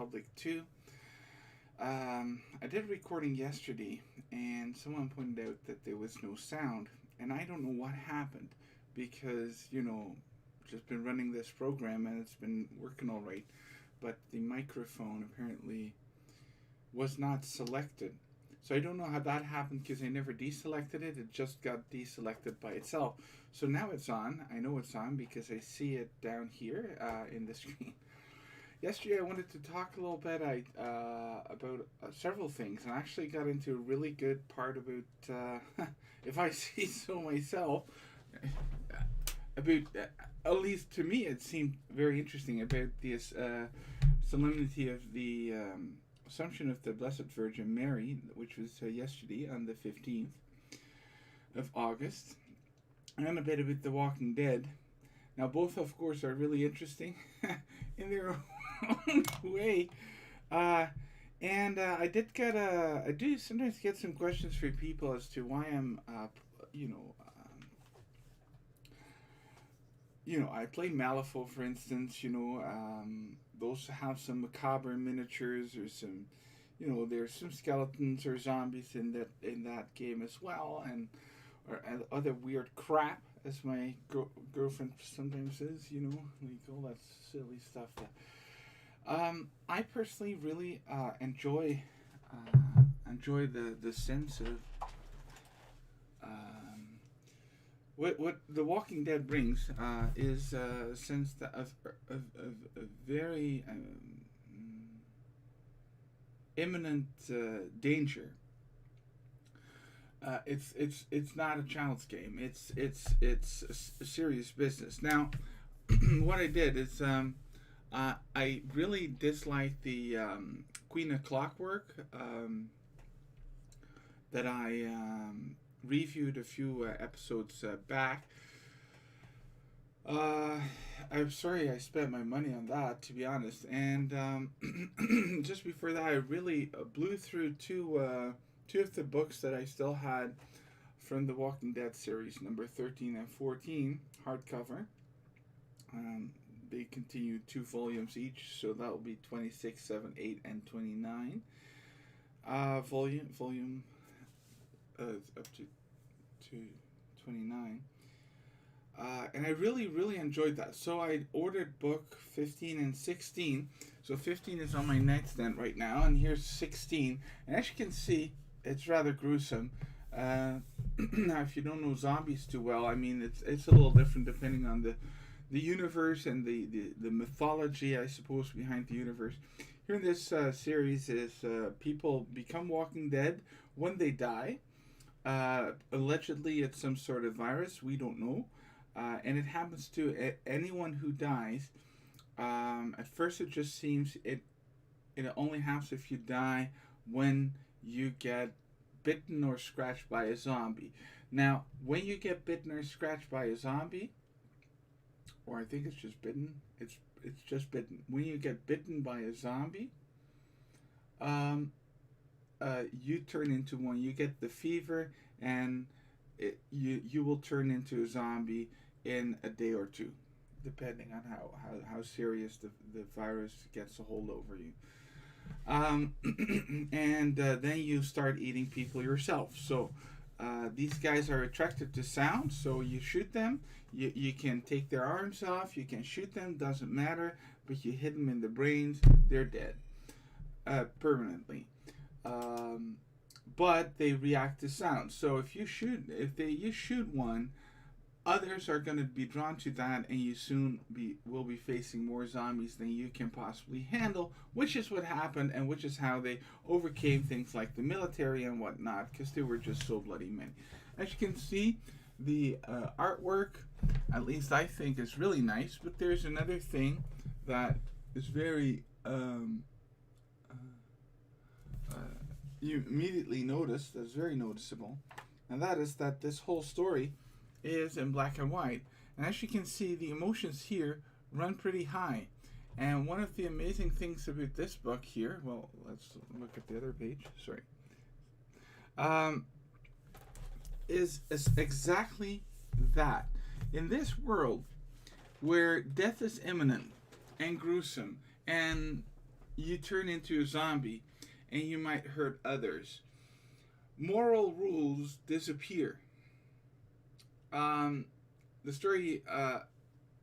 public too. I did a recording yesterday, and someone pointed out that there was no sound, and I don't know what happened because just been running this program and it's been working all right, but the microphone apparently was not selected. So I don't know how that happened because I never deselected it. It just got deselected by itself. So now it's on. I know it's on because I see it down here in the screen. Yesterday I wanted to talk a little bit about several things, and I actually got into a really good part about, if I say so myself, about, at least to me, it seemed very interesting about this solemnity of the Assumption of the Blessed Virgin Mary, which was yesterday on the 15th of August, and a bit about The Walking Dead. Now, both, of course, are really interesting in their own way. And I do sometimes get some questions from people as to why I'm, I play Malifaux, for instance. Those have some macabre miniatures, or some, there's some skeletons or zombies in that game as well, and or other weird crap, as my girlfriend sometimes says. Like all that silly stuff. I personally really enjoy the sense of what The Walking Dead brings is a sense of very imminent danger. It's not a child's game. It's a serious business. Now, what I did is I really disliked the Queen of Clockwork that I reviewed a few episodes back. I'm sorry I spent my money on that, to be honest. And just before that, I really blew through two of the books that I still had from the Walking Dead series, number 13 and 14, hardcover. They continue 2 volumes each, so that will be 26, 7, 8, and 29. Volume up to 29. And I really, really enjoyed that. So I ordered book 15 and 16. So 15 is on my nightstand right now, and here's 16. And as you can see, it's rather gruesome. Now, if you don't know zombies too well, I mean, it's a little different depending on the universe and the mythology, I suppose, behind the universe. Here in this series is people become walking dead when they die. Allegedly, it's some sort of virus. We don't know. And it happens to anyone who dies. At first, it just seems it only happens if you die when you get bitten or scratched by a zombie. Now, when you get bitten or scratched by a zombie, or I think it's just bitten. It's just bitten. When you get bitten by a zombie, you turn into one. You get the fever, and you will turn into a zombie in a day or two, depending on how serious the virus gets a hold over you. And then you start eating people yourself. So these guys are attracted to sound, so you shoot them. You can take their arms off, you can shoot them, doesn't matter, but you hit them in the brains, they're dead permanently. But they react to sound. So if you shoot one, others are going to be drawn to that, and you soon will be facing more zombies than you can possibly handle, which is what happened, and which is how they overcame things like the military and whatnot, because they were just so bloody many. As you can see, the artwork, at least I think, is really nice, but there's another thing that is very you immediately notice, that's very noticeable, and that is that this whole story is in black and white. And as you can see, the emotions here run pretty high. And one of the amazing things about this book here, well, let's look at the other page, sorry, is exactly that. In this world where death is imminent and gruesome and you turn into a zombie and you might hurt others. Moral rules disappear. Um, the story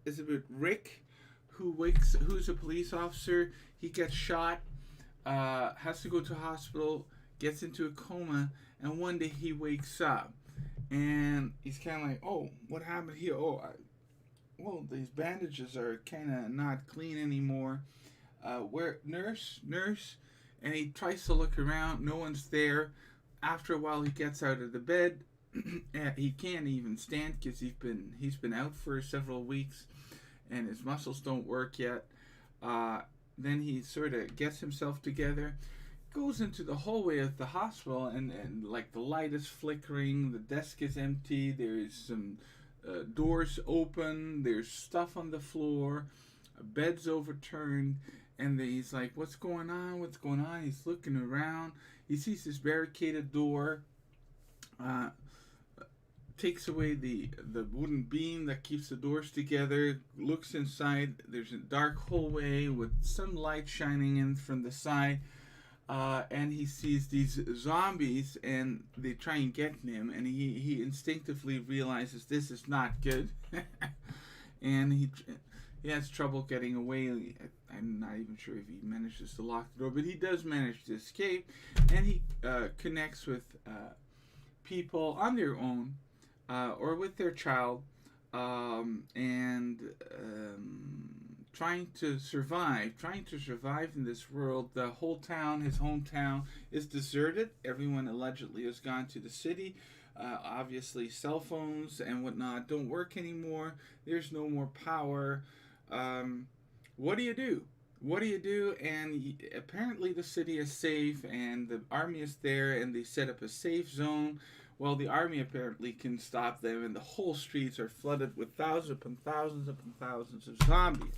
is about Rick, who's a police officer. He gets shot, has to go to hospital, gets into a coma, and one day he wakes up, and he's kind of like, "Oh, what happened here? Well, these bandages are kind of not clean anymore. Where nurse?" And he tries to look around. No one's there. After a while, he gets out of the bed. He can't even stand because he's been out for several weeks, and his muscles don't work yet. Then he sort of gets himself together, goes into the hallway of the hospital, and like the light is flickering, the desk is empty, there's some doors open, there's stuff on the floor, a bed's overturned, and he's like, "What's going on? What's going on?" He's looking around. He sees this barricaded door. Uh, Takes away the wooden beam that keeps the doors together, looks inside. There's a dark hallway with some light shining in from the side, and he sees these zombies, and they try and get him, and he instinctively realizes this is not good. And he has trouble getting away. I'm not even sure if he manages to lock the door, but he does manage to escape, and he connects with people on their own, or with their child, and trying to survive in this world. The whole town, his hometown, is deserted. Everyone allegedly has gone to the city. Obviously, cell phones and whatnot don't work anymore. There's no more power. What do you do? What do you do? And apparently, the city is safe, and the army is there, and they set up a safe zone. Well, the army apparently can stop them, and the whole streets are flooded with thousands upon thousands upon thousands of zombies.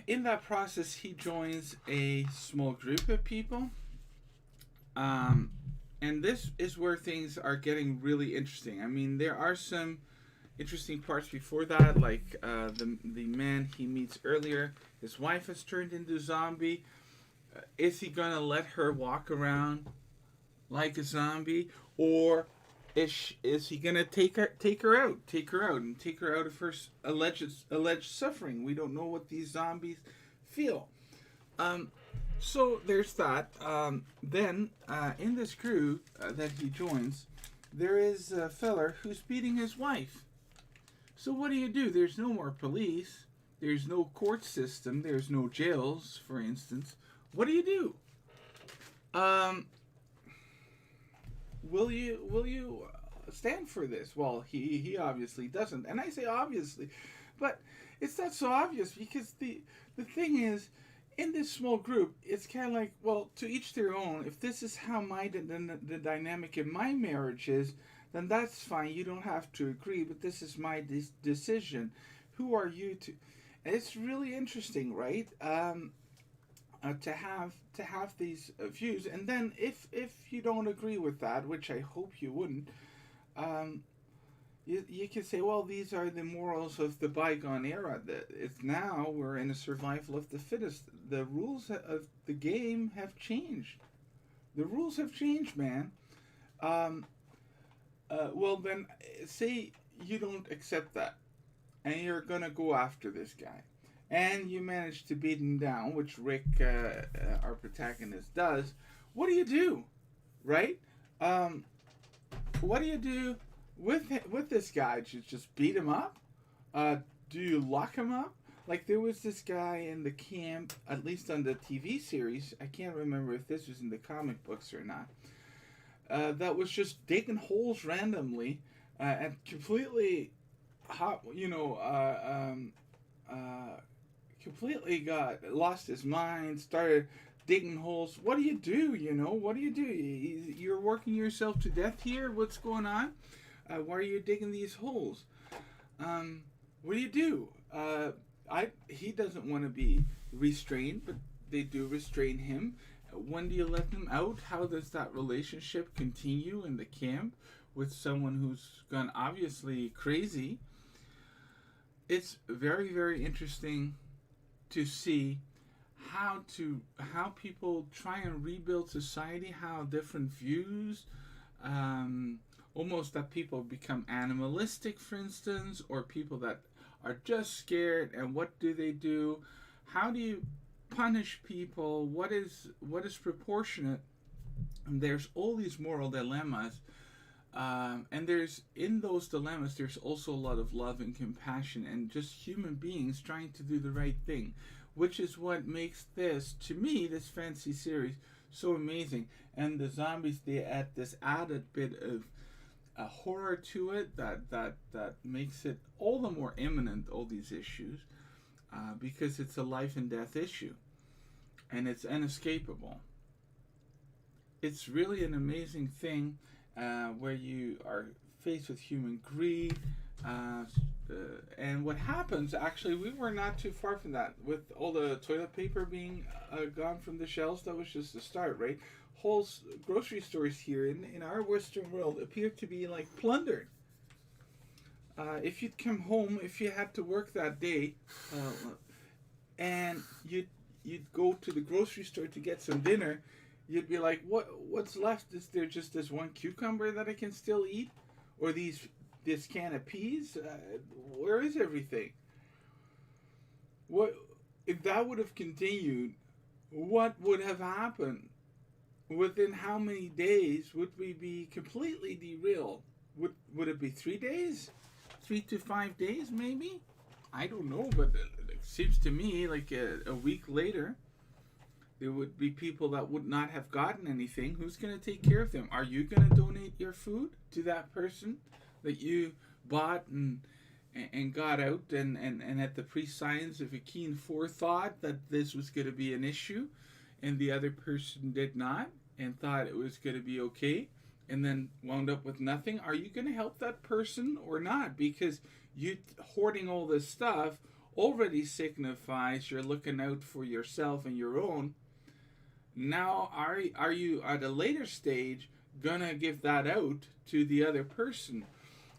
In that process, he joins a small group of people. Um, and this is where things are getting really interesting. I mean, there are some interesting parts before that, like the man he meets earlier. His wife has turned into a zombie. Is he gonna let her walk around like a zombie, or is he gonna take her out of her alleged suffering? We don't know what these zombies feel. So there's that. Then in this crew that he joins, there is a feller who's beating his wife. So what do? There's no more police. There's no court system. There's no jails, for instance. What do you do? Will you stand for this? Well, he obviously doesn't, and I say obviously, but it's not so obvious because the thing is, in this small group, it's kind of like, well, to each their own. If this is how the dynamic in my marriage is, then that's fine. You don't have to agree, but this is my decision. Who are you to? And it's really interesting, right? To have these views, and then if you don't agree with that, which I hope you wouldn't, you can say, well, these are the morals of the bygone era. That it's now we're in a survival of the fittest. The rules of the game have changed. The rules have changed, man. Well, then say you don't accept that, and you're gonna go after this guy, and you manage to beat him down, which Rick, our protagonist, does. What do? Right? What do you do with this guy? Just beat him up? Do you lock him up? Like there was this guy in the camp, at least on the TV series. I can't remember if this was in the comic books or not. That was just digging holes randomly, and completely, completely got lost his mind. Started digging holes. What do? What do? You're working yourself to death here. What's going on? Why are you digging these holes? What do? He doesn't want to be restrained, but they do restrain him. When do you let them out? How does that relationship continue in the camp with someone who's gone obviously crazy? It's very, very interesting to see how people try and rebuild society, how different views, almost that people become animalistic, for instance, or people that are just scared, and what do they do? How do you punish people? What is proportionate? And there's all these moral dilemmas, and there's in those dilemmas there's also a lot of love and compassion and just human beings trying to do the right thing, which is what makes this, to me, this fantasy series so amazing. And the zombies, they add this added bit of a horror to it that makes it all the more imminent, all these issues, because it's a life and death issue and it's inescapable. It's really an amazing thing, where you are faced with human greed. Uh, and what happens, actually, we were not too far from that. With all the toilet paper being gone from the shelves, that was just the start, right? Whole grocery stores here in our Western world appear to be like plundered. If you'd come home, if you had to work that day, and you'd go to the grocery store to get some dinner, you'd be like, what's left? Is there just this one cucumber that I can still eat, or this can of peas? Where is everything? What if that would have continued? What would have happened? Within how many days would we be completely derailed? Would it be 3 days, 3 to 5 days, maybe? I don't know, but it seems to me like a week later, there would be people that would not have gotten anything. Who's going to take care of them? Are you going to donate your food to that person that you bought and got out and had the prescience of a keen forethought that this was going to be an issue, and the other person did not and thought it was going to be okay, and then wound up with nothing? Are you going to help that person or not? Because you hoarding all this stuff already signifies you're looking out for yourself and your own. Now, are you at a later stage gonna give that out to the other person?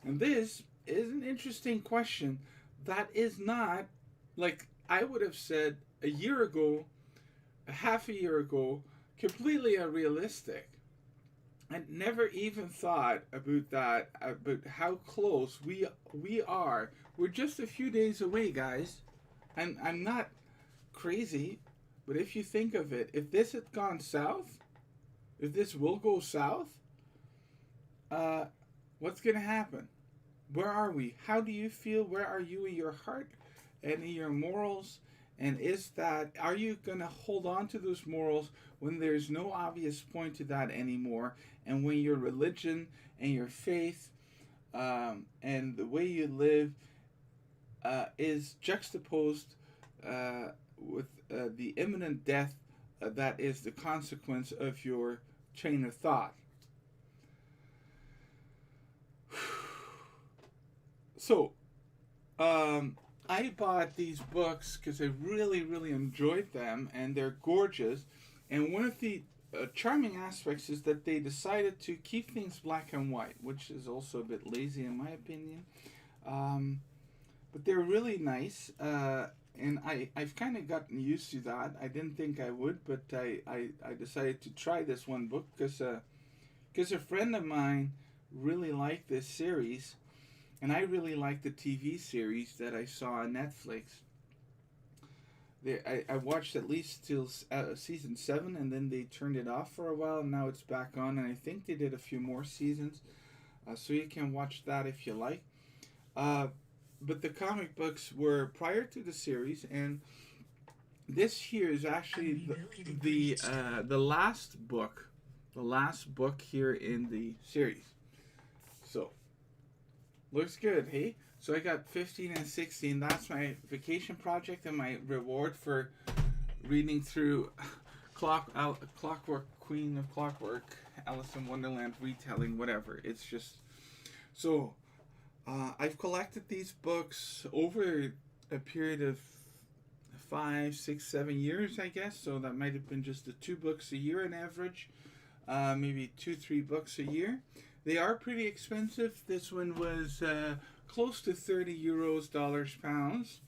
And this is an interesting question that is not, like I would have said a year ago, a half a year ago, completely unrealistic. I never even thought about that, about how close we are. We're just a few days away, guys. And I'm not crazy, but if you think of it, if this had gone south, if this will go south, what's going to happen? Where are we? How do you feel? Where are you in your heart and in your morals? And are you going to hold on to those morals when there's no obvious point to that anymore? And when your religion and your faith, and the way you live, is juxtaposed with the imminent death that is the consequence of your chain of thought. So, I bought these books because I really, really enjoyed them, and they're gorgeous. And one of the charming aspects is that they decided to keep things black and white, which is also a bit lazy in my opinion. But they're really nice, and I've kind of gotten used to that. I didn't think I would, but I decided to try this one book because a friend of mine really liked this series, and I really liked the TV series that I saw on Netflix. I watched at least till season 7, and then they turned it off for a while, and now it's back on, and I think they did a few more seasons, so you can watch that if you like. But the comic books were prior to the series, and this here is actually the last book here in the series. So, looks good, hey? So I got 15 and 16. That's my vacation project and my reward for reading through Clockwork, Queen of Clockwork, Alice in Wonderland retelling, whatever. It's just so. I've collected these books over a period of 5, 6, 7 years, I guess. So that might have been just the 2 books a year on average, maybe 2, 3 books a year. They are pretty expensive. This one was close to €30, dollars, pounds.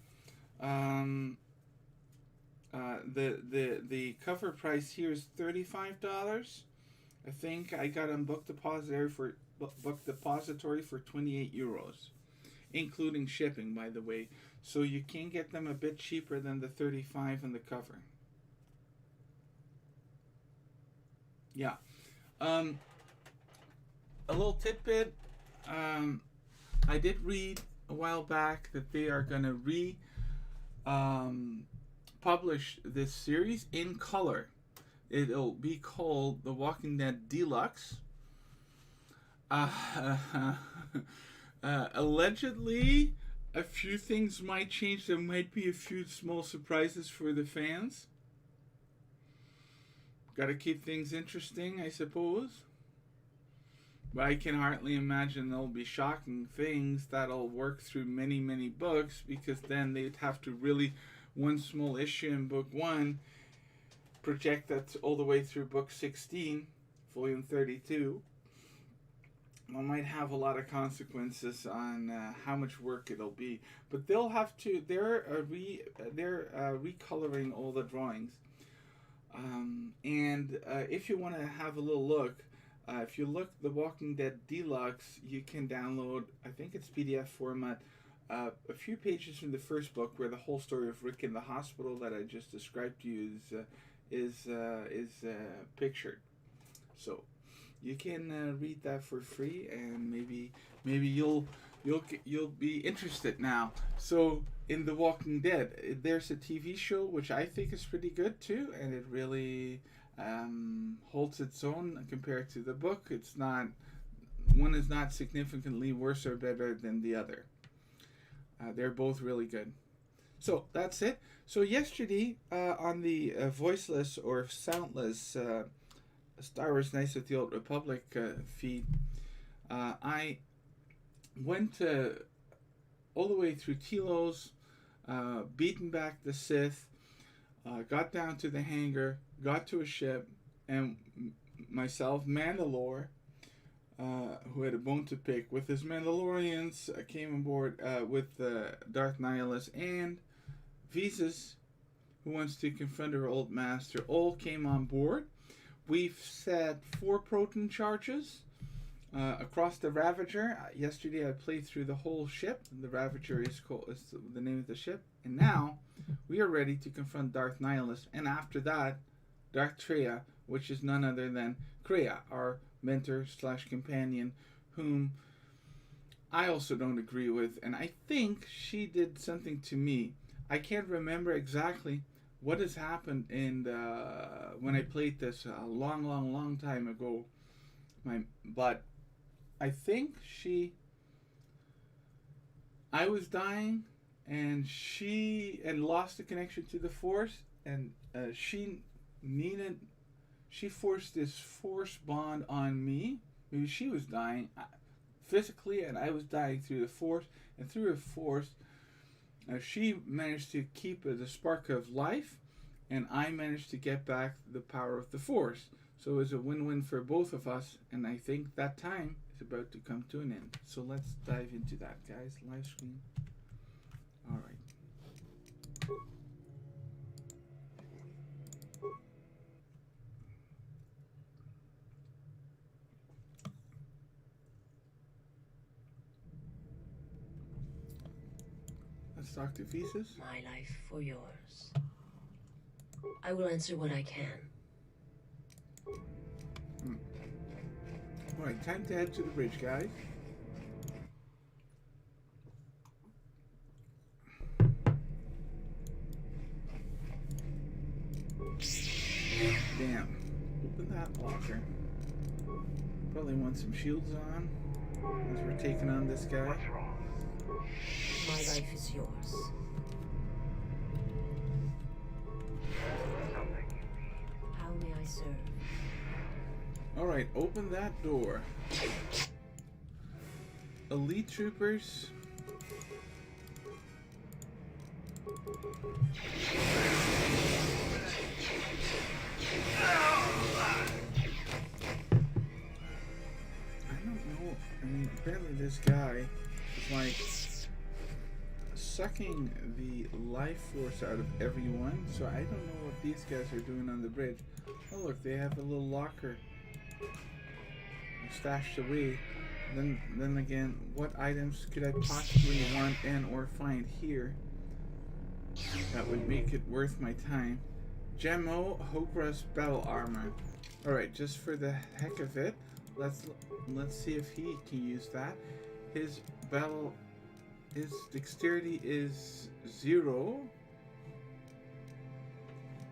The cover price here is $35. I think I got on Book Depository for 28 euros, including shipping, by the way. So you can get them a bit cheaper than the 35 on the cover. Yeah. A little tidbit. I did read a while back that they are going to publish this series in color. It'll be called The Walking Dead Deluxe. Allegedly, a few things might change. There might be a few small surprises for the fans. Got to keep things interesting, I suppose. But I can hardly imagine there'll be shocking things that'll work through many, many books, because then they'd have to really, one small issue in book 1, project that all the way through book 16, volume 32. It might have a lot of consequences on how much work it'll be. But they'll have to, they're recoloring all the drawings. And if you want to have a little look, if you look The Walking Dead Deluxe, you can download, I think it's PDF format, a few pages from the first book where the whole story of Rick in the hospital that I just described to you is pictured. So you can read that for free, and maybe you'll be interested now. So in The Walking Dead, there's a TV show which I think is pretty good too, and it really holds its own compared to the book. It's not, one is not significantly worse or better than the other. They're both really good. So that's it. So yesterday on the voiceless or soundless Star Wars Knights of the Old Republic feed, I went all the way through Telos, beaten back the Sith, got down to the hangar, got to a ship, and myself, Mandalore, who had a bone to pick with his Mandalorians, came on board with Darth Nihilus and Visas, who wants to confront her old master, all came on board. We've set 4 proton charges across the Ravager. Yesterday I played through the whole ship. The Ravager is the name of the ship. And now we are ready to confront Darth Nihilus. And after that, Darth Treya, which is none other than Kreia, our mentor / companion, whom I also don't agree with. And I think she did something to me. I can't remember exactly what has happened in when I played this a long time ago. But I think I was dying, and she had lost the connection to the Force, and she forced this Force bond on me. Maybe she was dying physically, and I was dying through the Force, and through her Force, she managed to keep the spark of life, and I managed to get back the power of the Force. So it was a win-win for both of us, and I think that time is about to come to an end. So let's dive into that, guys. Live screen. All right. Let's talk to Visas. My life for yours. I will answer what I can. Alright, time to head to the bridge, guys. Damn. Open that locker. Probably want some shields on as we're taking on this guy. What's wrong? My life is yours. Something you need. How may I serve? Alright, open that door. Elite troopers. I don't know. I mean, apparently this guy is like sucking the life force out of everyone. So I don't know what these guys are doing on the bridge. Oh look, they have a little locker stashed away. Then again, what items could I possibly want and or find here that would make it worth my time? Gemmo Hopra's battle armor. Alright, just for the heck of it, let's see if he can use that. His dexterity is 0.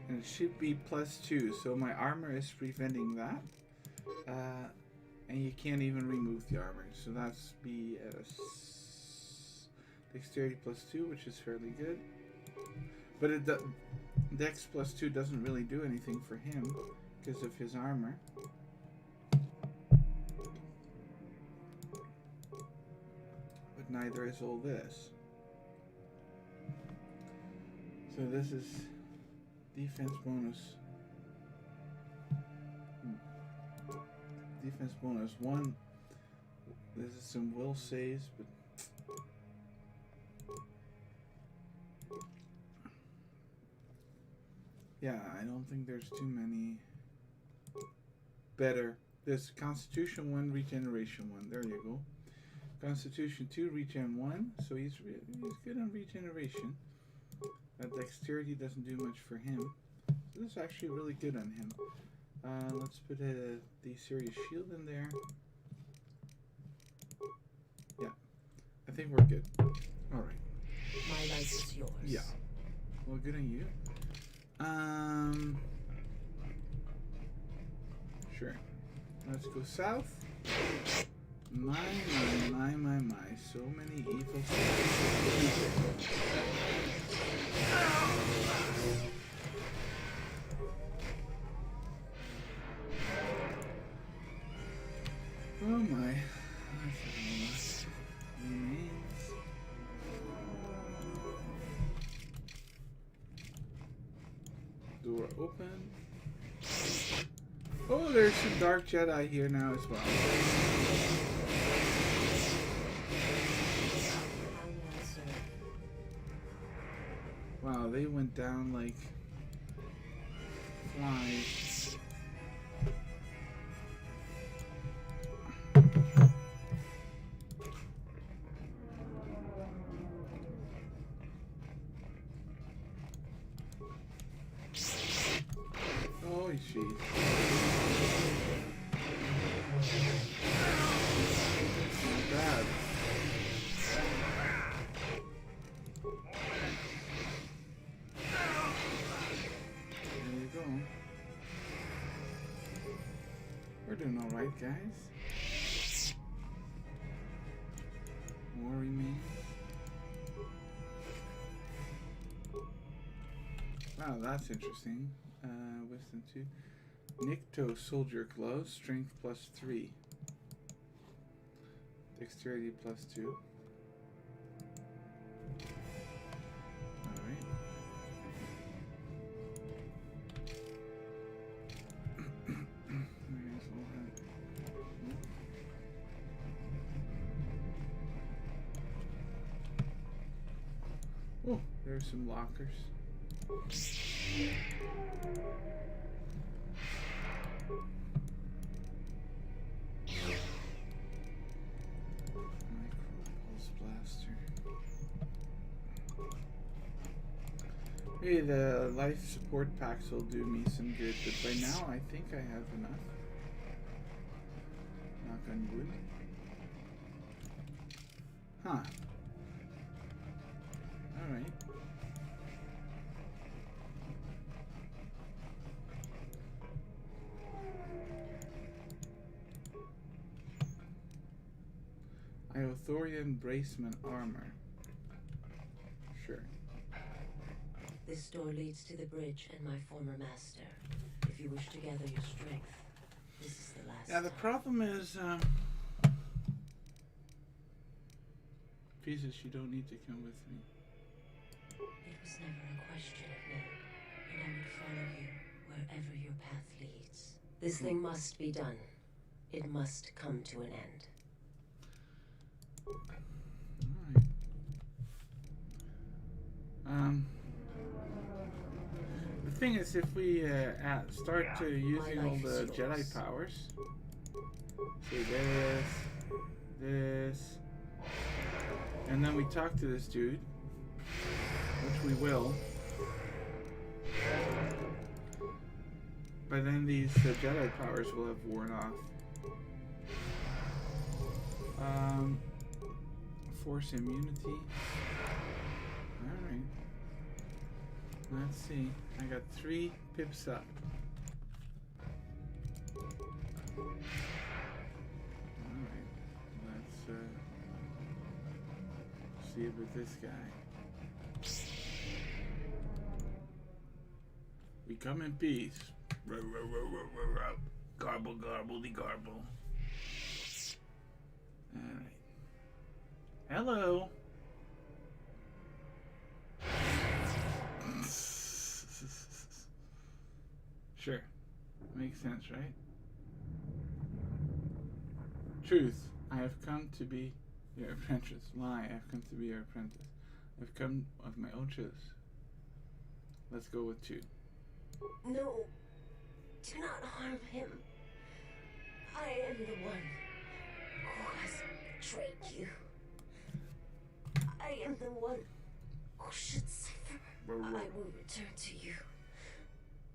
And it should be +2, so my armor is preventing that. And you can't even remove the armor, so that's be dexterity +2, which is fairly good. But dex +2 doesn't really do anything for him because of his armor. But neither is all this. So this is defense bonus. Defense bonus 1. This is some will saves, but yeah, I don't think there's too many better. There's Constitution 1, Regeneration 1. There you go. Constitution 2, Regen 1. So he's good on regeneration. Dexterity doesn't do much for him. So this is actually really good on him. Let's put the serious shield in there. Yeah, I think we're good. All right. My life is yours. Yeah. Well, good on you. Sure. Let's go south. My. So many evil things. Oh my. Remains. Door open. Oh, there's some Dark Jedi here now as well. Wow, they went down like flies. Oh, jeez. Not bad. There you go. We're doing alright, guys. More remains. Wow, that's interesting. Wisdom 2. Nikto Soldier Gloves, Strength +3. Dexterity +2. Alright. Oh, there's some lockers. Micro-pulse blaster. Hey, the life support packs will do me some good, but by now I think I have enough. Knock on wood. Huh. Alright. Iothorian bracement armor. Sure. This door leads to the bridge and my former master. If you wish to gather your strength, this is the last. Yeah, the problem is, Jesus, you don't need to come with me. It was never a question of me, and I would follow you wherever your path leads. This thing must be done. It must come to an end. Alright. Um, the thing is, if we start using all the Jedi powers, say this, and then we talk to this dude, which we will. By then these Jedi powers will have worn off. Force immunity. Alright. Let's see. I got 3 pips up. Alright. Let's see about this guy. We come in peace. Garble, garble, de garble. Alright. Hello. Sure. Makes sense, right? Truth. I have come to be your apprentice. Lie. I have come to be your apprentice. I've come of my own choice. Let's go with 2. No. Do not harm him. I am the one who has betrayed you. I am the one who should suffer. I will return to you.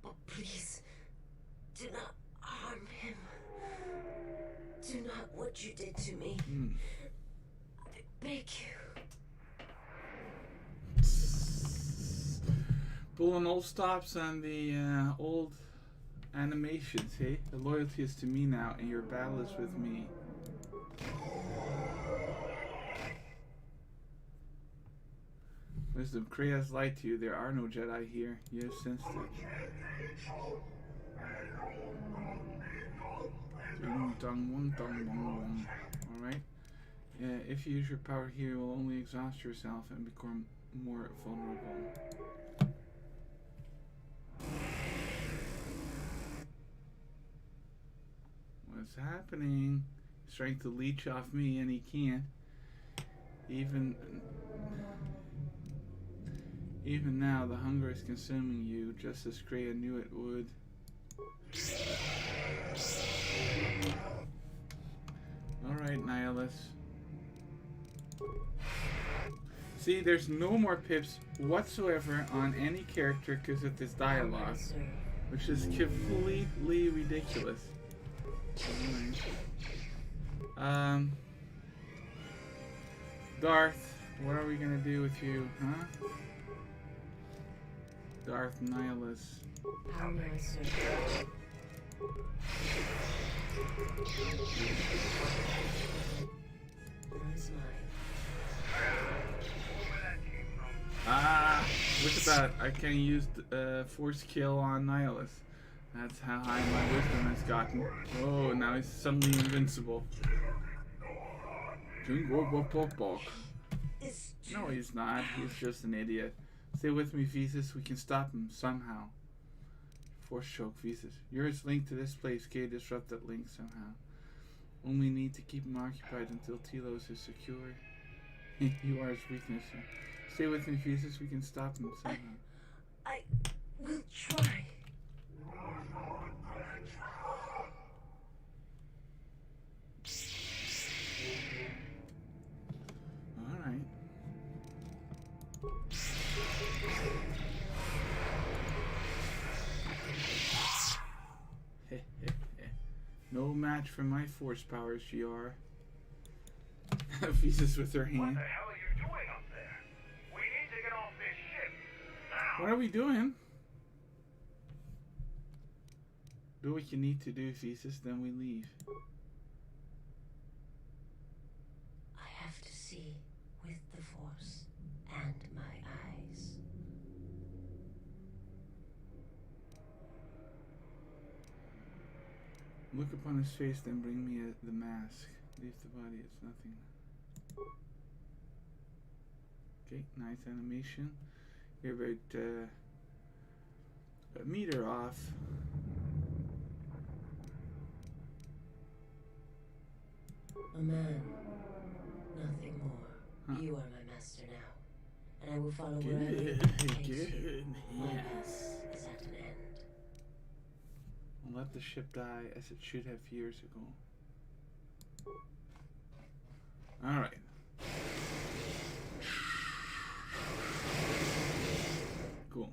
But please, do not harm him. Do not what you did to me. I beg you. Pulling old stops on the old animations, hey? The loyalty is to me now, and your battle is with me. Wisdom, Kree has lied to you. There are no Jedi here. You have sensed it. Alright. If you use your power here, you will only exhaust yourself and become more vulnerable. What's happening? He's trying to leech off me and he can't. Even now, the hunger is consuming you, just as Kreia knew it would. Alright, Nihilus. See, there's no more pips whatsoever on any character because of this dialogue, which is completely ridiculous. Alright. Darth, what are we gonna do with you, huh? Darth Nihilus. How may I serve you? Where is mine? Ah! Look at that. I can use Force Kill on Nihilus. That's how high my wisdom has gotten. Oh, now he's suddenly invincible. No, he's not. He's just an idiot. Stay with me, Thesis. We can stop him somehow. Force choke, Thesis. Yours linked to this place. K, disrupt that link somehow. Only need to keep him occupied until Telos is secure. You are his weakness. Stay with me, Thesis. We can stop him somehow. I will try. Alright. No match for my force powers, GR. Thesis with her hand. What the hell are you doing up there? We need to get off this ship now. What are we doing? Do what you need to do, Thesis, then we leave. I have to see with the Force and my eyes. Look upon his face, then bring me the mask. Leave the body, it's nothing. Okay, nice animation. You're about a meter off. A man, nothing more. Huh. You are my master now, and I will follow wherever it takes you. My mess is at an end. I'll let the ship die as it should have years ago. Alright. Cool.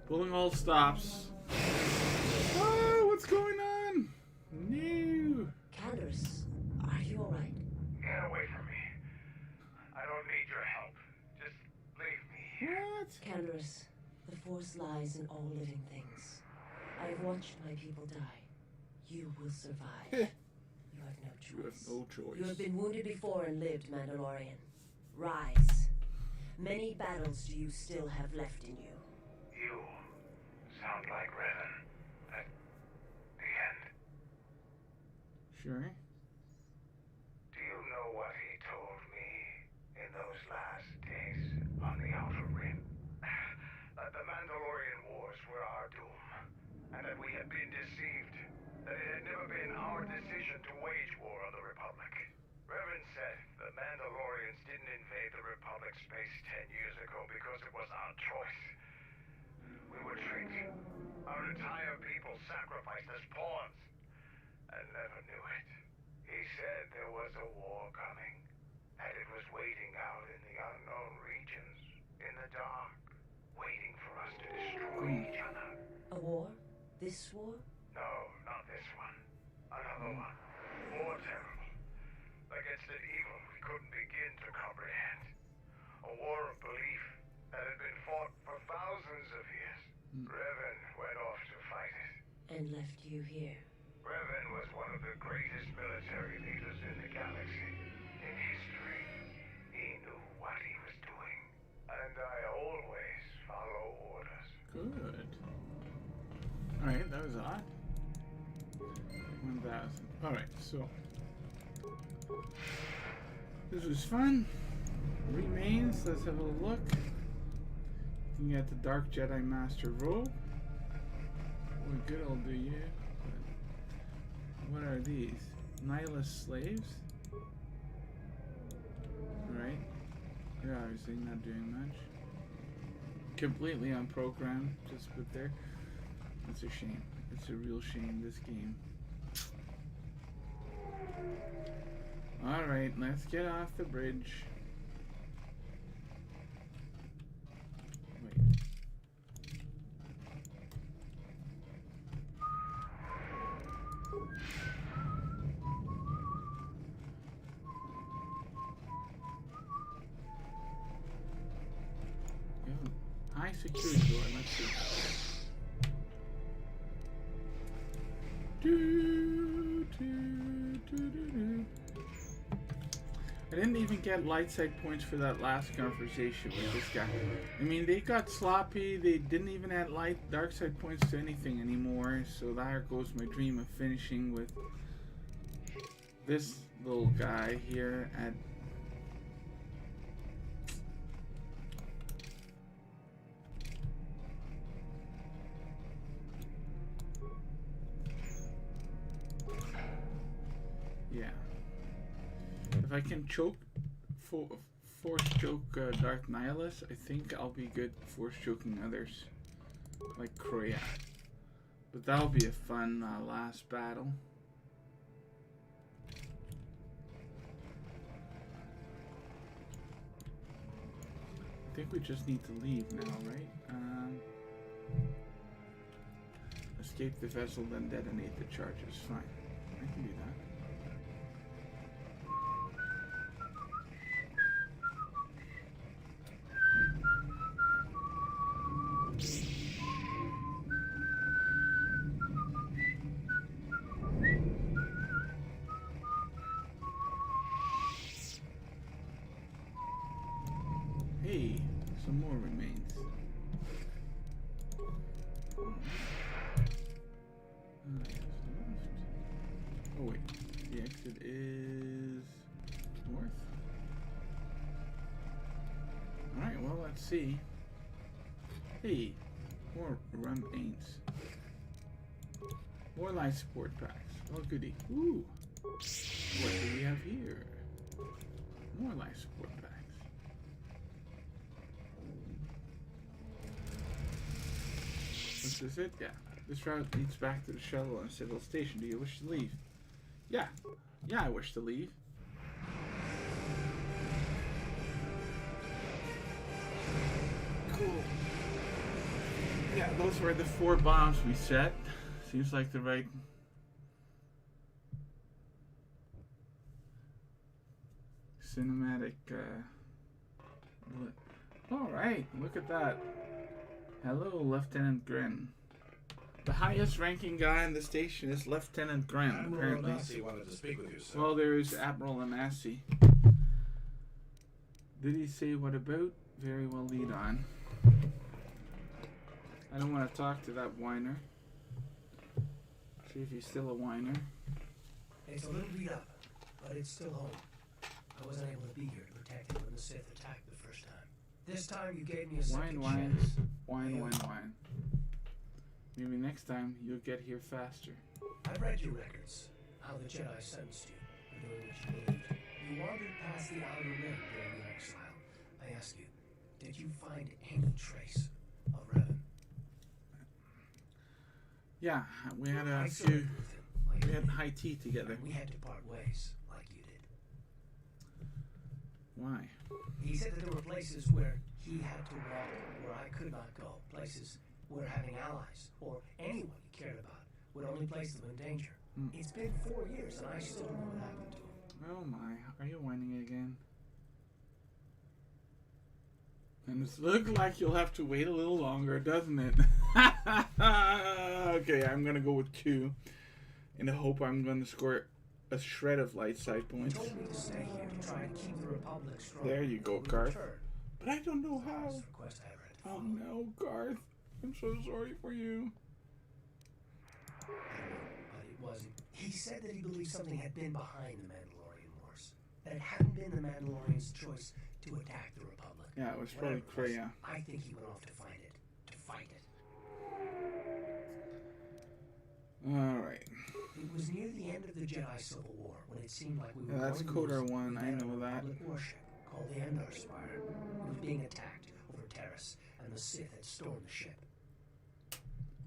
Pulling all stops. Oh, what's going on? No. Candace, are you alright? Get away from me. I don't need your help. Just leave me here. What? Candace, the Force lies in all living things. I have watched my people die. You will survive. You have no choice. You have no choice. You have been wounded before and lived, Mandalorian. Rise. Many battles do you still have left in you? You sound like Revan at the end. Sure. Do you know what he told me in those last days on the Outer Rim? That the Mandalorian Wars were our doom, and that we had been deceived. That it had never been our decision to wage war on the Republic. Revan said the Mandalorians didn't invade the Republic space 10 years ago because it was our choice. We were tricked. Our entire people sacrificed as pawns, and never knew it. He said there was a war coming, and it was waiting out in the unknown regions, in the dark, waiting for us to destroy each other. A war? This war? No, not this one. Another one. More terrible. Against an evil we couldn't begin to comprehend. A war of belief that had been fought for thousands of years. Revan went off to fight it. And left you here. Revan was one of the greatest military leaders in the galaxy. In history. He knew what he was doing. And I always follow orders. Good. Alright, that was odd. 1,000. Alright, so. This was fun. Remains, let's have a look. Looking at the Dark Jedi Master robe. What good I'll do you. What are these? Nihilist slaves? Alright. They're obviously not doing much. Completely unprogrammed, just put there. It's a shame. It's a real shame, this game. Alright, let's get off the bridge. Wait. High security door, let's see. I didn't even get light side points for that last conversation with this guy. I mean, they got sloppy. They didn't even add dark side points to anything anymore. So there goes my dream of finishing with this little guy here at yeah. If I can force choke Darth Nihilus, I think I'll be good force choking others, like Kroya. But that'll be a fun last battle. I think we just need to leave now, right? Escape the vessel, then detonate the charges. Fine. I can do that. Hey, some more remains. Oh wait, the exit is north. Alright, well let's see. Hey, more remains. More life support packs. Oh goody. Ooh. What do we have here? More life support packs. This is it? Yeah. This route leads back to the shuttle on Citadel Station. Do you wish to leave? Yeah. Yeah, I wish to leave. Cool. Yeah, those were the 4 bombs we set. Seems like the right... cinematic, Alright, look at that. Hello, Lieutenant Grin. The highest ranking guy in the station is Lieutenant Grin, apparently. Onassi wanted to speak with you, sir. Well, there is Admiral Onassi. Did he say what about? Very well, lead on. I don't want to talk to that whiner. See if he's still a whiner. It's a little beat up, but it's still home. I wasn't able to be here to protect it when the Sith attacked the first time. This time you gave me a second chance. Whine. Maybe next time you'll get here faster. I've read your records, how the Jedi sentenced you for doing what you believed. You wandered past the Outer Rim during the exile. I ask you, did you find any trace of Revan? Yeah, we had a I few. served with him, like We you had did. high tea together. We had to part ways, like you did. Why? He said that there were places where he had to walk where I could not go. Places where having allies, or anyone he cared about, would only place them in danger. It's been 4 years and I still don't know what happened to him. Oh my, are you whining again? And it's look like you'll have to wait a little longer, doesn't it? Okay, I'm gonna go with 2. In the hope I'm gonna score a shred of light side He points. told me to stay here to try and keep the Republic strong. There you go, We Garth. returned. But I don't know how. His request I read. Oh no, Garth. I'm so sorry for you. But it wasn't. He said that he believed something had been behind the Mandalorian Wars. That it hadn't been the Mandalorians' choice to attack the Republic. Yeah, it was probably Whatever it was, Kreia. I think he went off to find it. To fight it. Alright. It was near the end of the Jedi Civil War when it seemed like we were Yeah, that's going to Kotor lose. 1, We I had a know that. Republic warship called the Endar Spire. It was being attacked over Terrace, and the Sith had stormed the ship.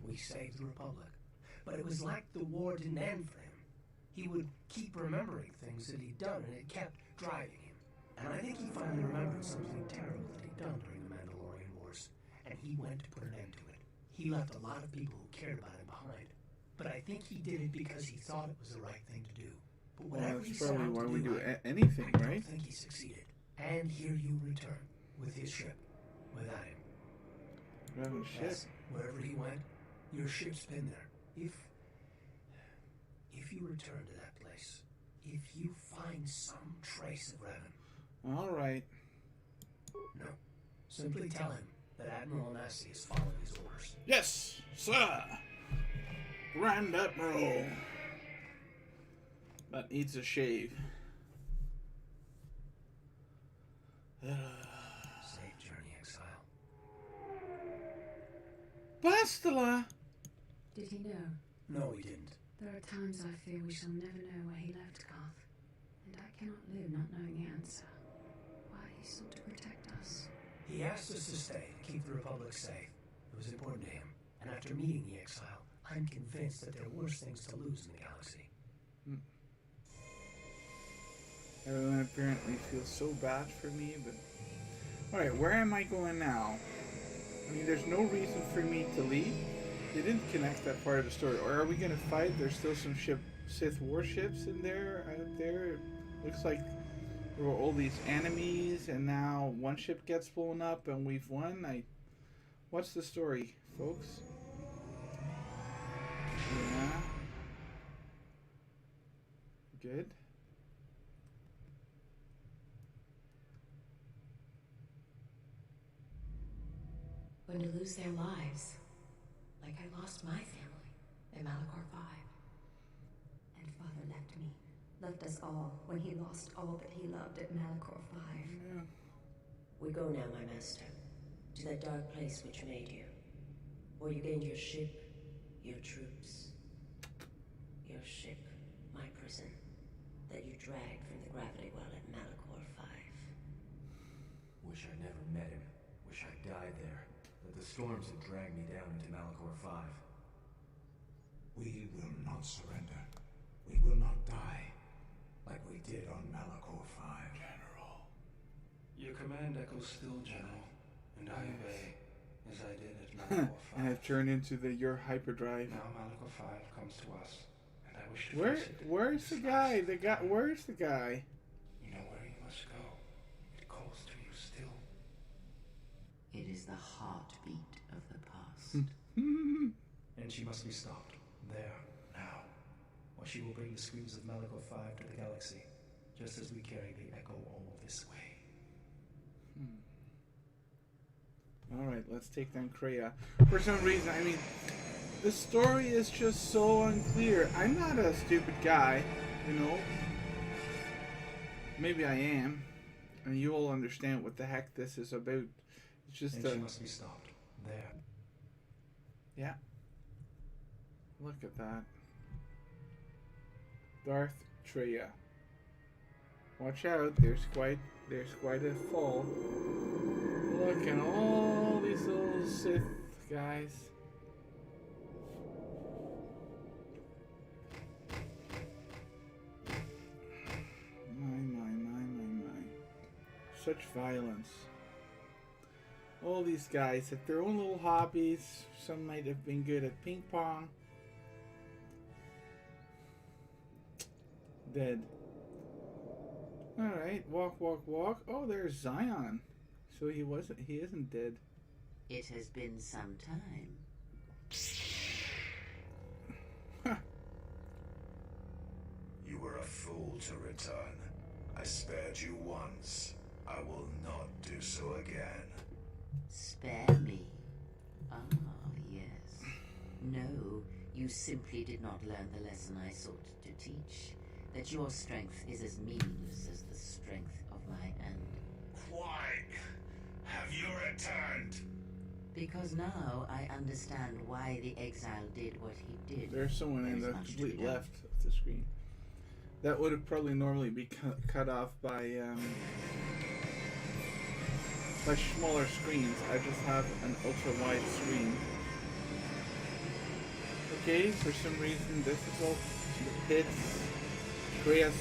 We saved the Republic. But it was like the war didn't end for him. He would keep remembering things that he'd done, and it kept driving him. And I think he finally remembered something terrible that he'd done during the Mandalorian Wars, and he went to put an end to it. He left a lot of people who cared about him behind. But I think he did it because he thought it was the right thing to do. But Well, whatever he that's set probably out why to we do I anything, don't right? think he succeeded. And here you return with his ship, without him. Revan ship. Yes, wherever he went, your ship's been there. If you return to that place, if you find some trace of Revan, Alright. no, simply tell him that Admiral Onassi is following his orders. Yes, sir! Grand Admiral! That needs a shave. Safe journey, exile. Bastila! Did he know? No, he didn't. There are times I fear we shall never know where he left Garth, and I cannot live not knowing the answer. Why he sought to protect us. He asked us to stay to keep the Republic safe. It was important to him. And after meeting the exile, I'm convinced that there are worse things to lose in the galaxy. Everyone apparently feels so bad for me, but... Alright, where am I going now? I mean, there's no reason for me to leave. They didn't connect that part of the story. Or are we gonna fight? There's still some Sith warships in there, out there. Looks like there were all these enemies, and now one ship gets blown up, and we've won. What's the story, folks? Yeah. Good. When to lose their lives, like I lost my family in Malachor 5. And Father left us all when he lost all that he loved at Malachor 5. Yeah. We go now, my master, to that dark place which made you, where you gained your ship, your troops. Your ship, my prison, that you dragged from the gravity well at Malachor 5. Wish I'd never met him. Wish I'd died there. that the storms had dragged me down into Malachor 5. We will not surrender. We will not die like we did on Malachor 5. General. Your command echoes still, General, and I obey, as I did at Malachor 5. And I've turned into the your hyperdrive. Now Malachor 5 comes to us, and I wish to face it. Where's the guy? Where's the guy? You know where you must go. It calls to you still. It is the heartbeat of the past. And she must be stopped. There, now. Or she will bring the screams of Malachor 5 to the galaxy, just as we carry the echo all this way. Alright, let's take down Kreia. For some reason, I mean, the story is just so unclear. I'm not a stupid guy, you know. Maybe I am. And you all understand what the heck this is about. It's just and she must be stopped. There. Yeah. Look at that. Darth Treya. Watch out, there's quite a fall. Look at all these little Sith guys. My. Such violence. All these guys have their own little hobbies. Some might have been good at ping pong. Dead. Alright, walk. Oh, there's Zion. So he isn't dead. It has been some time. You were a fool to return. I spared you once. I will not do so again. Spare me? Ah, yes. No, you simply did not learn the lesson I sought to teach. That your strength is as meaningless as the strength of my hand. Why have you returned? Because now I understand why the exile did what he did. There's someone in the much to complete be done. left of the screen. That would have probably normally be cut off by smaller screens. I just have an ultra wide screen. Okay, for some reason this is all the pits. Kreia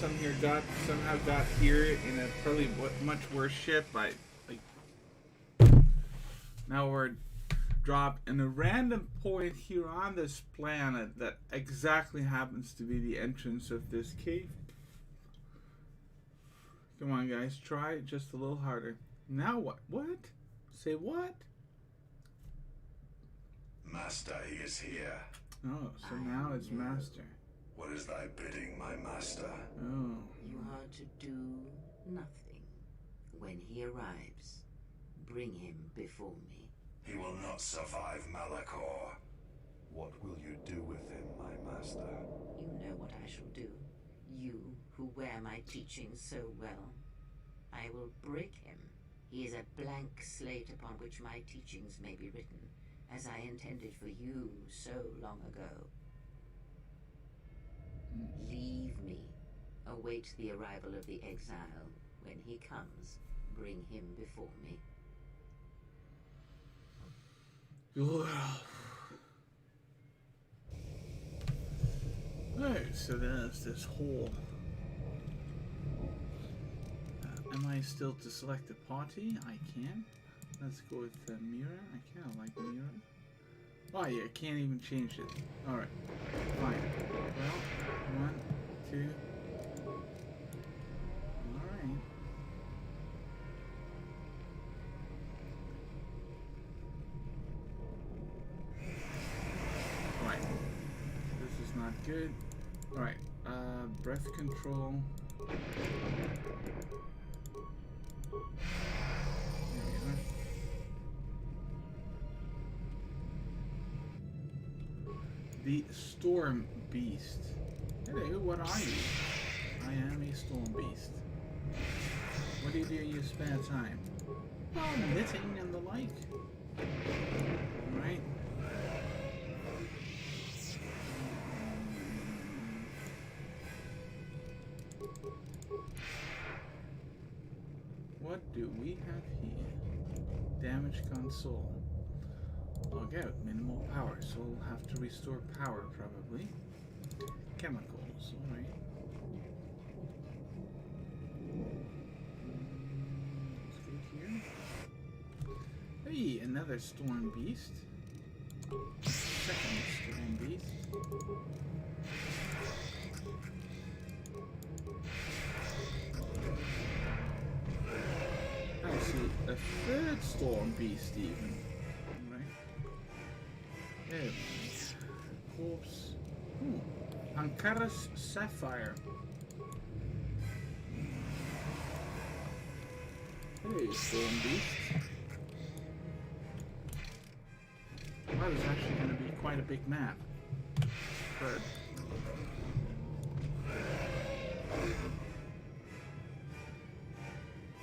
somehow got here in a probably much worse ship. Now we're dropped in a random point here on this planet that exactly happens to be the entrance of this cave. Come on, guys, try it just a little harder. Now what? What? Say what? Master, he is here. Oh, so now it's Master. What is thy bidding, my master? Oh. You are to do nothing. When he arrives, bring him before me. He will not survive Malachor. What will you do with him, my master? You know what I shall do. You who wear my teachings so well. I will break him. He is a blank slate upon which my teachings may be written, as I intended for you so long ago. Leave me. Await the arrival of the exile. When he comes, bring him before me. Alright, so there's this hole. Am I still to select a party? I can. Let's go with Mira. I kind of like Mira. Oh yeah, can't even change it. Alright, fine. Well, 1, 2. Alright. Right. This is not good. Alright, breath control. There we are. The Storm Beast. Hello, what are you? I am a Storm Beast. What do you do in your spare time? Well, knitting and the like. Alright. What do we have here? Damaged console. Log out. Minimal power, so we'll have to restore power probably. Chemicals, alright. Let's go here. Hey, another storm beast. Second storm beast. I see a third storm beast even. Right. There. Corpse. Ooh. Ankara's sapphire. Hey, storm beast. Wow, there's actually going to be quite a big map. Good.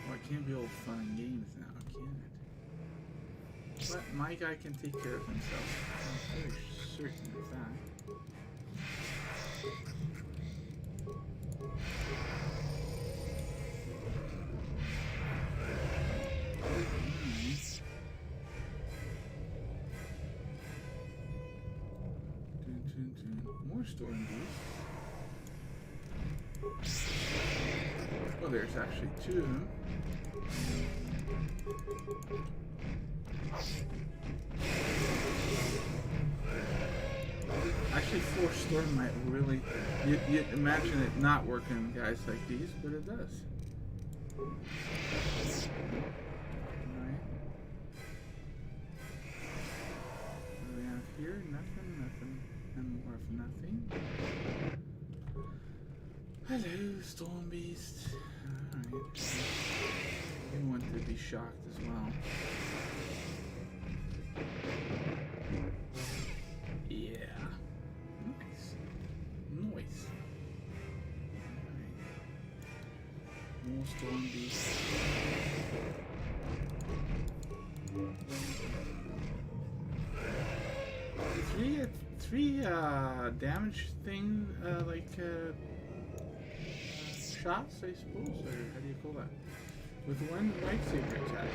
Well, it can't be all fun and games now, can it? But my guy can take care of himself. I'm very certain of that. More storm beasts. Oh, there's actually two of them. Actually, 4 storm might really... You'd imagine it not working on guys like these, but it does. Alright. What do we have here? Nothing. And more of nothing. Hello, storm beast. Alright. You want to be shocked as well. Yeah. Nice. Nice. Alright. More storm beasts. Three damage thing, shots, I suppose, or how do you call that? With one lightsaber attack.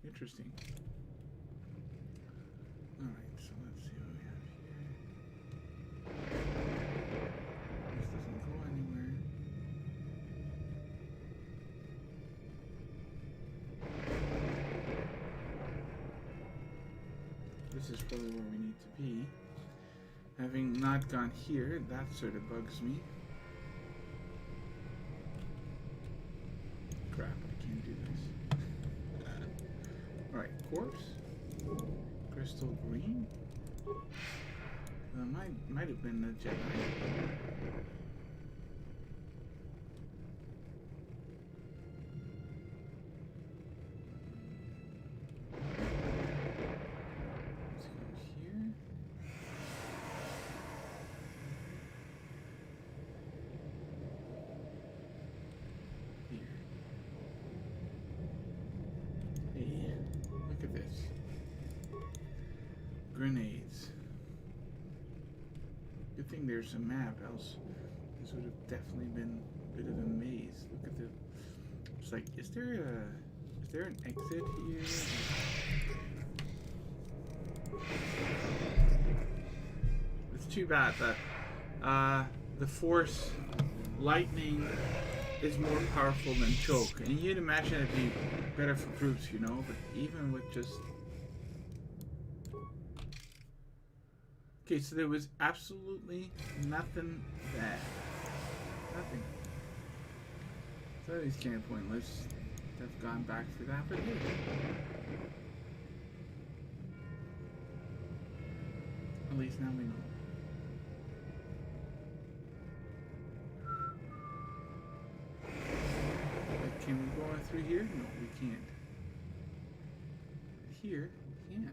Interesting. Alright, so let's see what we have here. This doesn't go anywhere. This is probably where we need to be. Having not gone here, that sort of bugs me. Crap, I can't do this. Alright, corpse. Crystal green. Might have been a Jedi. Grenades. Good thing there's a map, else this would have definitely been a bit of a maze. Look at the... It's like, is there an exit here? It's too bad that the Force lightning is more powerful than choke. And you'd imagine it'd be better for groups, you know, but even with just... Okay, so there was absolutely nothing bad. Nothing. So these kind of pointless. They've gone back for that, but hey. At least now we know. But can we go on through here? No, we can't. Here, we can.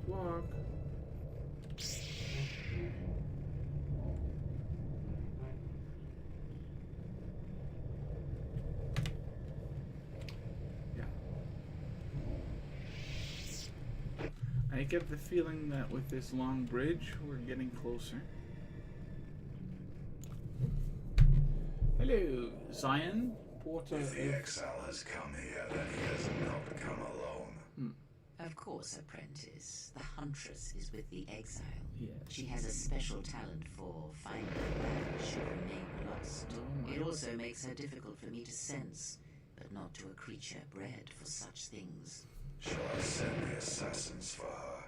Walk. Yeah. I get the feeling that with this long bridge, we're getting closer. Hello, Zion, porter If the of... exile has come here, then he has not come alone. Of course, apprentice. The huntress is with the exile. Yes. She has a special talent for finding that should remain lost. It also makes her difficult for me to sense, but not to a creature bred for such things. Shall I send the assassins for her?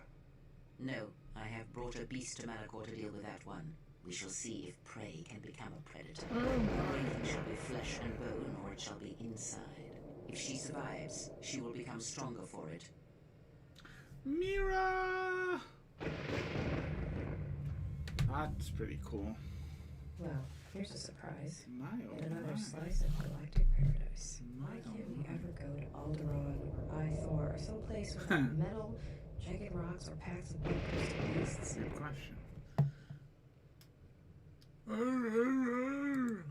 No, I have brought a beast to Malachor to deal with that one. We shall see if prey can become a predator. The breaking shall be flesh and bone, or it shall be inside. If she survives, she will become stronger for it. Mira! That's pretty cool. Well, here's a surprise. My oh And another my. slice of galactic paradise. My Why oh can't we my. ever go to Alderaan or Ithor or someplace with metal, jagged rocks, or packs of bloodthirsty beasts? Good question. Alright.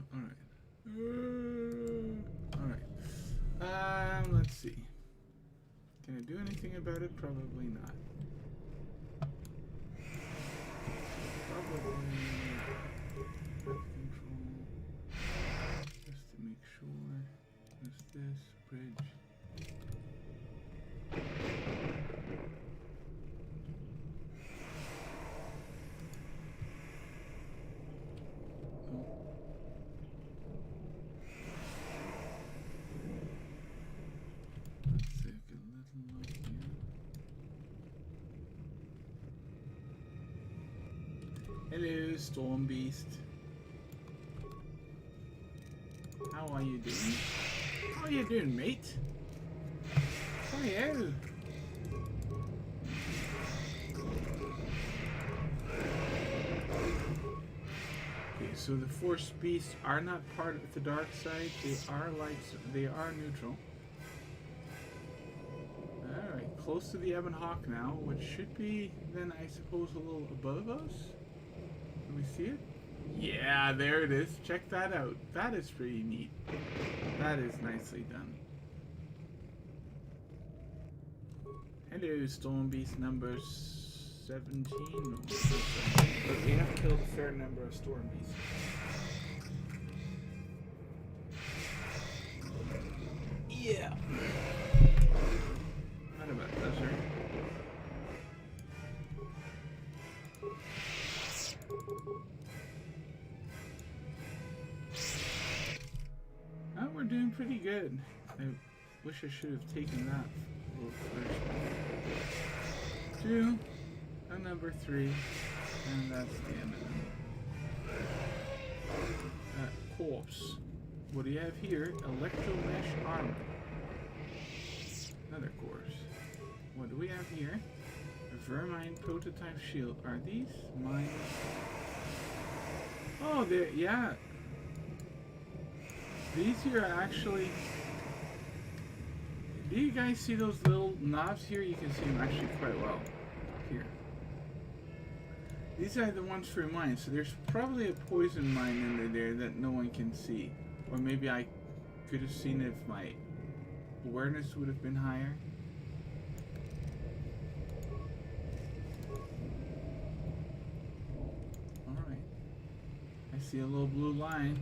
Alright. Let's see. Can I do anything about it? Probably not. Probably breath control. Just to make sure. What's this? Bridge. Let's take a little look here. Hello, Storm Beast. How are you doing? How are you doing, mate? Hello. Okay, so the Force Beasts are not part of the dark side. They are lights. They are neutral. Alright, close to the Ebon Hawk now, which should be then, I suppose, a little above us. Can we see it? Yeah, there it is. Check that out. That is pretty neat. That is nicely done. Hello, Storm Beast number 17. No, but we have killed a fair number of Storm Beasts. Yeah. Not about desert. Oh, we're doing pretty good. I wish I should have taken that a little first. 2, and number 3, and that's the end of it. Corpse. What do you have here? Electro mesh armor. Another course. What do we have here? A Vermine prototype shield. Are these mine? Oh, they're, yeah. These here are actually... Do you guys see those little knobs here? You can see them actually quite well. Here. These are the ones for mine, so there's probably a poison mine under there that no one can see. Or maybe I could have seen if my awareness would have been higher. Alright. I see a little blue line.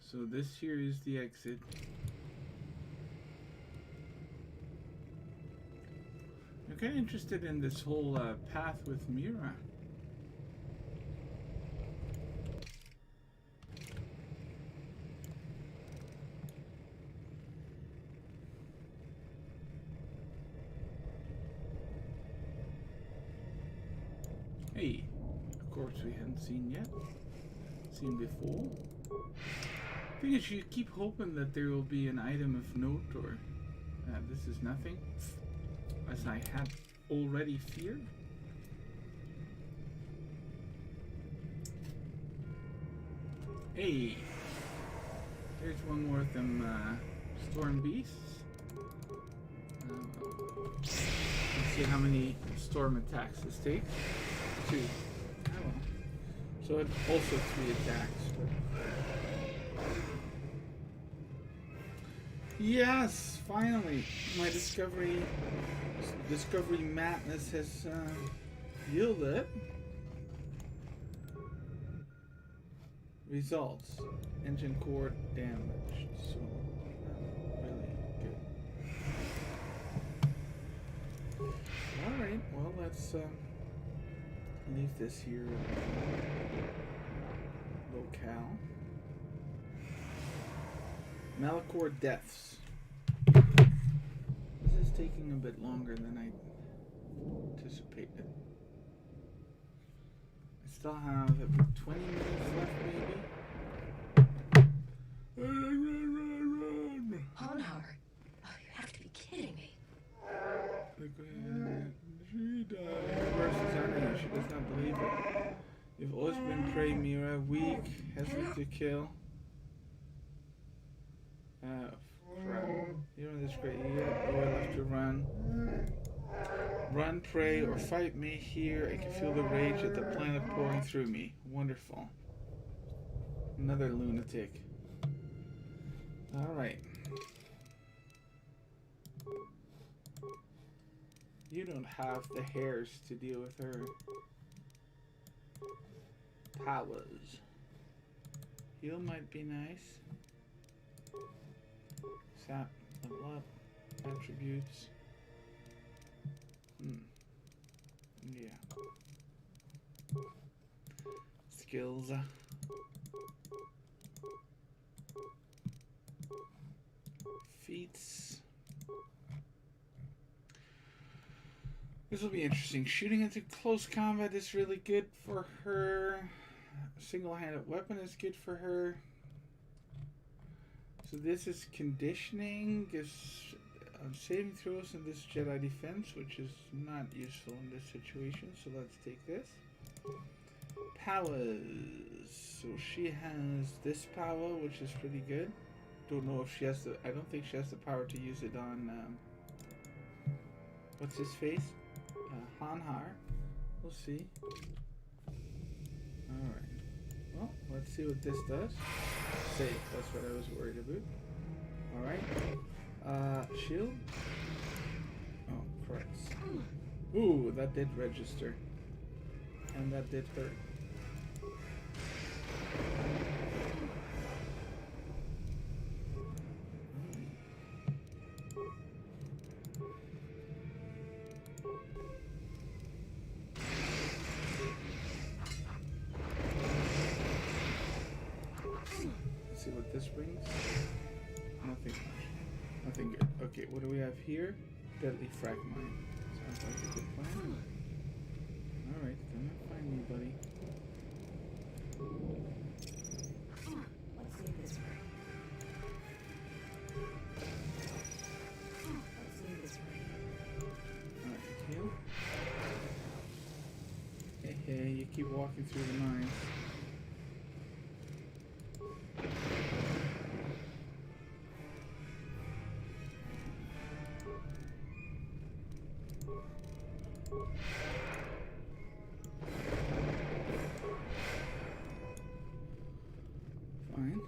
So this here is the exit. I'm kind of interested in this whole path with Mira. Hey, of course we hadn't seen yet. Seen before. I think you keep hoping that there will be an item of note, or this is nothing, as I had already feared. Hey, there's one more of them storm beasts. Let's see how many storm attacks this takes. 2. Oh well. So it's also 3 attacks. But... Yes, finally, my discovery Discovery Madness has yielded results. Engine core damage. So, not really good. Alright, well, let's leave this here locale. Malachor deaths. This is taking a bit longer than I anticipated. I still have about 20 minutes left, maybe. Run! Honhar, oh, you have to be kidding me. She died. Versus Annie. She does not believe it. You've always been prey, Mira. Weak, hesitant to kill. Crap. You know this great. You have nowhere left to run. Run, pray, or fight me here. I can feel the rage of the planet pouring through me. Wonderful. Another lunatic. Alright. You don't have the hairs to deal with her. Powers. Heal might be nice. Sap, level up, attributes. Yeah. Skills. Feats. This will be interesting. Shooting into close combat is really good for her. Single-handed weapon is good for her. So this is conditioning, gives saving throws in this Jedi defense, which is not useful in this situation. So let's take this. Powers. So she has this power, which is pretty good. Don't know if she has the. I don't think she has the power to use it on. What's his face? Honhar. We'll see. All right. Well, let's see what this does. Safe. That's what I was worried about. All right. Shield. Oh, Christ. Ooh, that did register. And that did hurt. Let's see what this brings. Nothing much. Nothing good. Okay, what do we have here? Deadly frag mine. Sounds like a good plan. Alright, come and find me, buddy. Let's leave this way. Let's leave this way. Alright, heal. Hey, hey, you keep walking through the mines. Fine.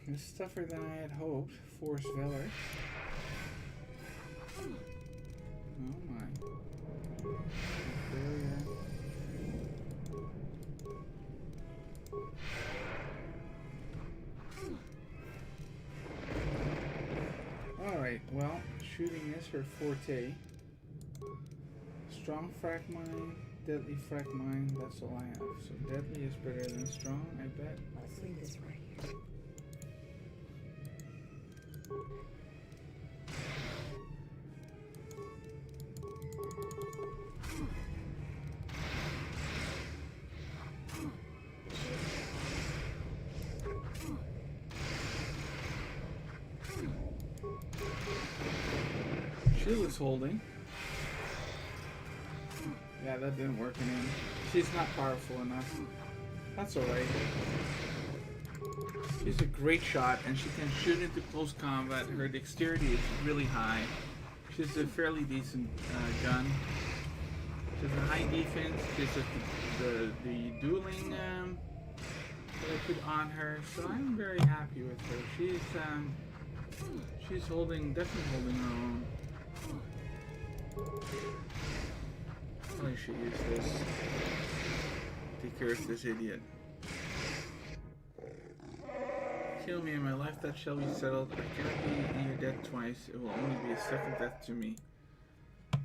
It's tougher than I had hoped. Force Valor. Oh my. Barrier. Alright, well, shooting is her forte. Strong frag mine, deadly frag mine, that's all I have. So deadly is better than strong, I bet. Let's leave this right here. Shield is holding. Yeah, that didn't work in him. She's not powerful enough. That's alright. She's a great shot, and she can shoot into close combat. Her dexterity is really high. She's a fairly decent gun. She has a high defense. She has the dueling that I put on her, so I'm very happy with her. She's She's definitely holding her own. I should use this. Take care of this idiot. Kill me and my life that shall be settled. I cannot be in your debt twice. It will only be a second death to me.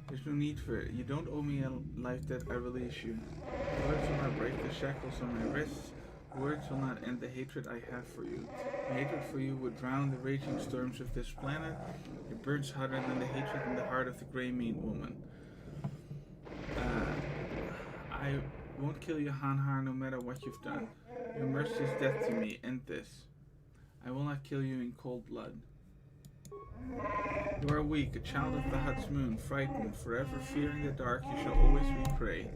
There's no need for it. You don't owe me a life debt. I release you. Words will not break the shackles on my wrists. Words will not end the hatred I have for you. My hatred for you would drown the raging storms of this planet. It burns hotter than the hatred in the heart of the grey meat woman. I won't kill you, Hanhar, no matter what you've done. Your mercy is death to me. End this. I will not kill you in cold blood. You are weak, a child of the Hut's moon, frightened, forever fearing the dark. You shall always be prey.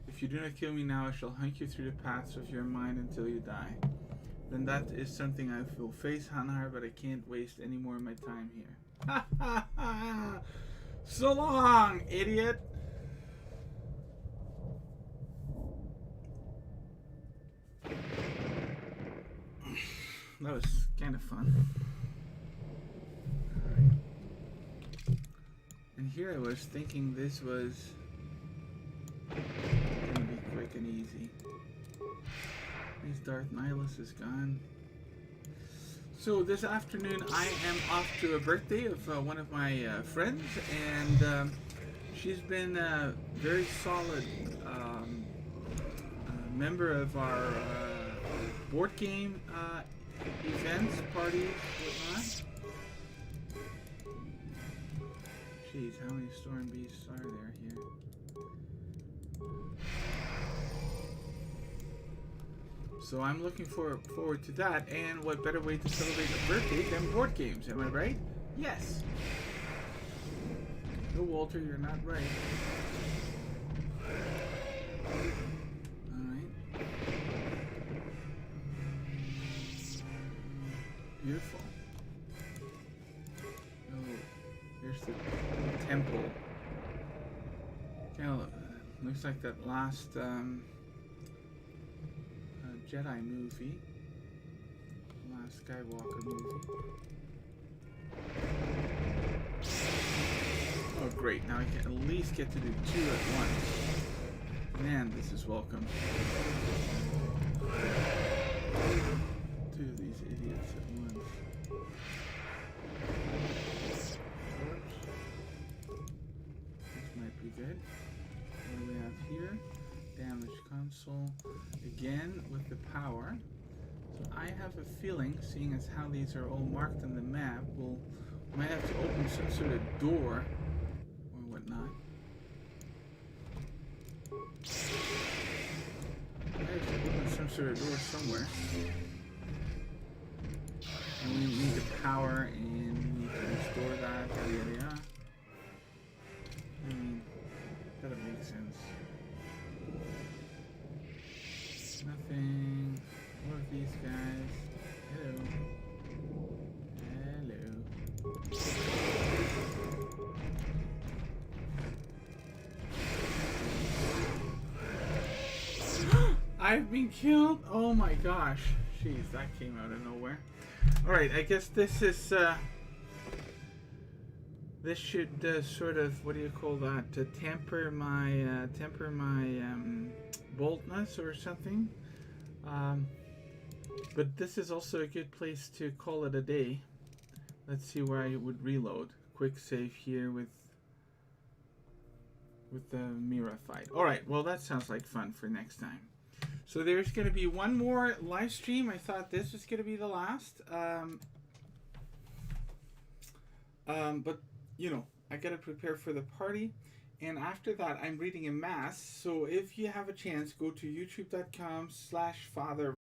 If you do not kill me now, I shall hunt you through the paths of your mind until you die. Then that is something I will face, Hanhar, but I can't waste any more of my time here. Ha ha ha! So long, idiot! That was kind of fun. Alright. And here I was thinking this was gonna be quick and easy. His Darth Nihilus is gone. So this afternoon I am off to a birthday of one of my friends, and she's been a very solid member of our board game events, parties, whatnot. Jeez, how many storm beasts are there here? So I'm looking forward to that, and what better way to celebrate a birthday than board games, am I right? Yes. No, Walter, you're not right. Alright. Beautiful. Oh, here's the temple. Kind of looks like that last Jedi movie. Last Skywalker movie. Oh great, now I can at least get to do 2 at once. Man, this is welcome. 2 of these idiots at once. This might be good. What do we have here? Damage console. Again with the power. So I have a feeling, seeing as how these are all marked on the map, we might have to open some sort of door or whatnot. I have to open some sort of door somewhere. And we need the power, and we need to restore that, yada yada yada. I mean, that'll make sense. Nothing. What are these guys? Hello. Hello. I've been killed? Oh my gosh. Jeez, that came out of nowhere. Alright, I guess this is, this should sort of, what do you call that, to temper my boldness or something. But this is also a good place to call it a day. Let's see where I would reload. Quick save here with the Mira fight. Alright, well that sounds like fun for next time. So there's going to be one more live stream. I thought this was going to be the last. But, you know, I got to prepare for the party. And after that, I'm reading a mass. So if you have a chance, go to youtube.com/father